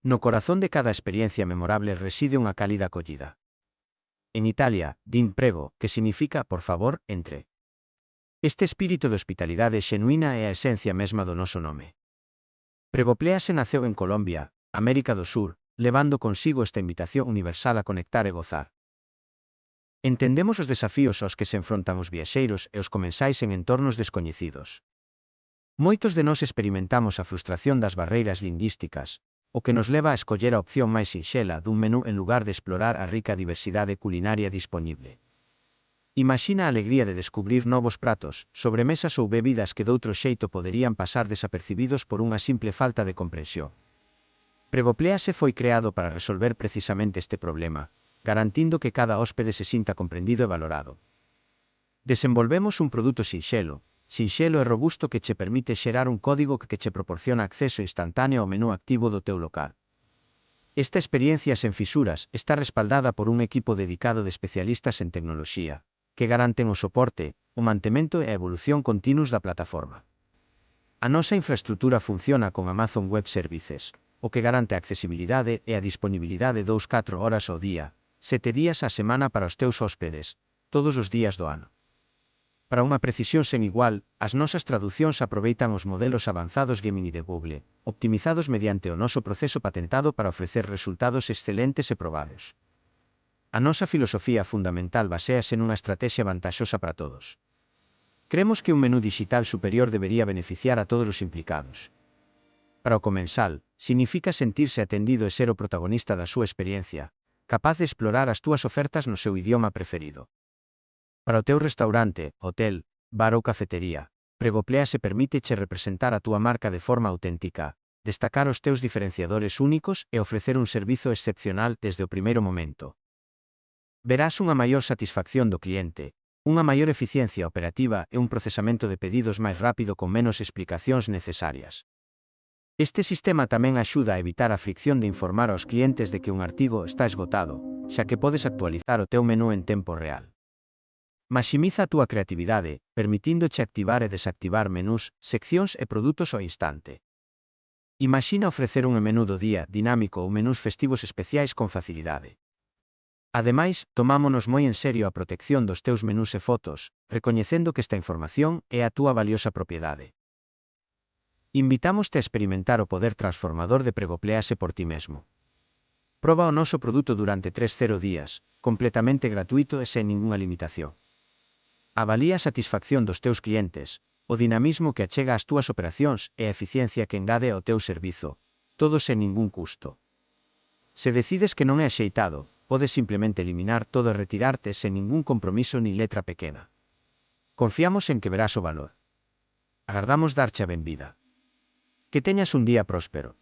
No corazón de cada experiencia memorable reside unha cálida acollida. En Italia, din prego, que significa, por favor, entre. Este espírito de hospitalidade xenuína é a esencia mesma do noso nome. Prevopléase naceu en Colombia, América do Sur, levando consigo esta invitación universal a conectar e gozar. Entendemos os desafíos aos que se enfrontan os viaxeiros e os comensais en entornos descoñecidos. Moitos de nós experimentamos a frustración das barreiras lingüísticas, o que nos leva a escoller a opción máis sinxela dun menú en lugar de explorar a rica diversidade culinaria disponible. Imaxina a alegría de descubrir novos pratos, sobremesas ou bebidas que doutro xeito poderían pasar desapercibidos por unha simple falta de comprensión. Prevopléase foi creado para resolver precisamente este problema, garantindo que cada hóspede se sinta comprendido e valorado. Desenvolvemos un produto sinxelo e robusto que che permite xerar un código que che proporciona acceso instantáneo ao menú activo do teu local. Esta experiencia sen fisuras está respaldada por un equipo dedicado de especialistas en tecnoloxía, que garanten o soporte, o mantemento e a evolución continuos da plataforma. A nosa infraestrutura funciona con Amazon Web Services, o que garante a accesibilidade e a disponibilidade 24 horas ao día, 7 días á semana para os teus hóspedes, todos os días do ano. Para unha precisión sen igual, as nosas traducións aproveitan os modelos avanzados Gemini de Google, optimizados mediante o noso proceso patentado para ofrecer resultados excelentes e probados. A nosa filosofía fundamental baséase nunha estrategia vantaxosa para todos. Cremos que un menú digital superior debería beneficiar a todos os implicados. Para o comensal, significa sentirse atendido e ser o protagonista da súa experiencia, capaz de explorar as túas ofertas no seu idioma preferido. Para o teu restaurante, hotel, bar ou cafetería, Prevopléase permíteche representar a túa marca de forma auténtica, destacar os teus diferenciadores únicos e ofrecer un servizo excepcional desde o primeiro momento. Verás unha maior satisfacción do cliente, unha maior eficiencia operativa e un procesamento de pedidos máis rápido con menos explicacións necesarias. Este sistema tamén axuda a evitar a fricción de informar aos clientes de que un artigo está esgotado, xa que podes actualizar o teu menú en tempo real. Maximiza a túa creatividade, permitíndoche activar e desactivar menús, seccións e produtos ao instante. Imaxina ofrecer un menú do día dinámico ou menús festivos especiais con facilidade. Ademais, tomámonos moi en serio a protección dos teus menús e fotos, recoñecendo que esta información é a túa valiosa propiedade. Invitámoste a experimentar o poder transformador de Prevopléase por ti mesmo. Proba o noso produto durante 30 días, completamente gratuito e sen ningunha limitación. Avalía a satisfacción dos teus clientes, o dinamismo que achega ás túas operacións e a eficiencia que engade ao teu servizo, todo sen ningún custo. Se decides que non é axeitado, podes simplemente eliminar todo e retirarte sen ningún compromiso ni letra pequena. Confiamos en que verás o valor. Agardamos darche a benvida. Que teñas un día próspero.